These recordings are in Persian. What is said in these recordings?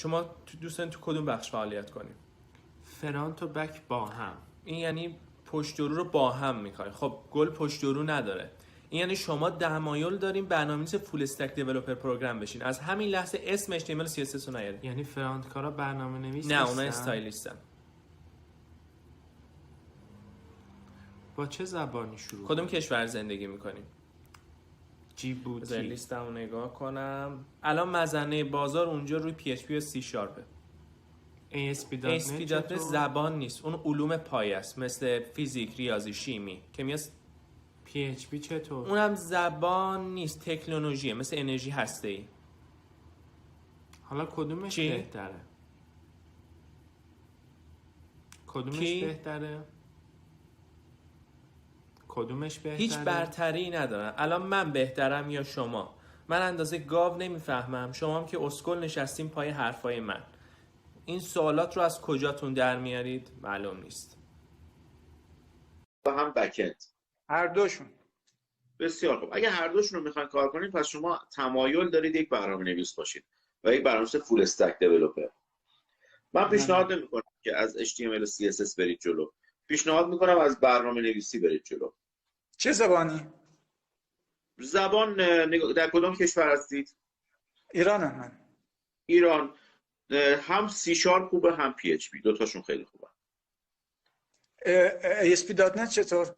شما دوستان تو کدوم بخش فعالیت کنیم؟ فرانت و بک با هم. این یعنی پشت و رو با هم میکنیم. خب گل پشت و رو نداره. این یعنی شما تمایل داریم برنامه‌نویس فول استک دیولپر پروگرام بشین. از همین لحظه اسم HTML CSS رو نیارید. یعنی فرانت کارا برنامه‌نویس نه، نیستن؟ اونا استایلیستن. با چه زبانی شروع کدوم کشور زندگی میکنیم؟ جیبوتی. لیستم رو نگاه کنم. الان مزنه بازار اونجا روی PHP و C شارپه. ASP.NET زبان نیست، اون علوم پایه است، مثل فیزیک، ریاضی، شیمی، کیمیا. PHP چطور؟ اونم زبان نیست، تکنولوژیه، مثل انرژی هسته‌ای. حالا کدومش چی؟ بهتره؟ کدومش بهتره؟ کدومش بهتره؟ هیچ برتری ندارن. الان من بهترم یا شما؟ من اندازه گاو نمیفهمم، شما هم که اسکل نشستیم پای حرفای من. این سوالات رو از کجاتون در میارید؟ معلوم نیست. و هم بک‌اند. هر دوشون. بسیار خوب. اگه هر دوشون رو میخواین کار کنید، پس شما تمایل دارید یک برنامه‌نویس باشید و یک برنامه‌نویس فول استک دیولپر. من پیشنهاد نمی‌کنم که از HTML و CSS برید جلو. پیشنهاد می‌کنم از برنامه‌نویسی برید جلو. چه زبانی؟ زبان در کدام کشور هستید؟ ایرانم من. ایران. هم سی شارپ خوبه، هم PHP، دوتاشون خیلی خوبه. ASP.NET چطور؟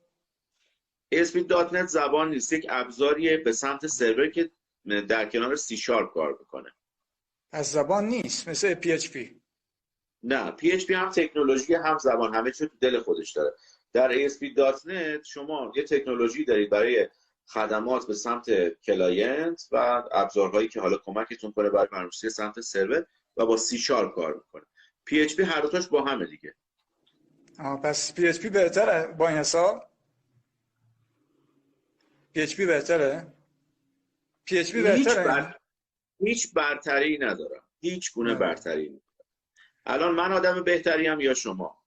ASP.NET زبان نیست، یک ابزاریه به سمت سرور که در کنار سی شارپ کار میکنه. از زبان نیست، مثل PHP. نه، PHP هم تکنولوژی هم زبان، همه چی تو دل خودش داره. در ASP.NET شما یه تکنولوژی دارید برای خدمات به سمت کلاینت و ابزارهایی که حالا کمکتون کنه برای برنامه‌نویسی سمت سرور و با سی شارپ کار میکنه. PHP هر دوتاش با همه دیگه. پس PHP بهتره با این حساب؟ PHP بهتره؟ PHP بهتره؟ هیچ برتری ندارم. هیچ گونه برتری ندارم. الان من آدم بهتریم یا شما؟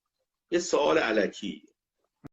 یه سوال الکی.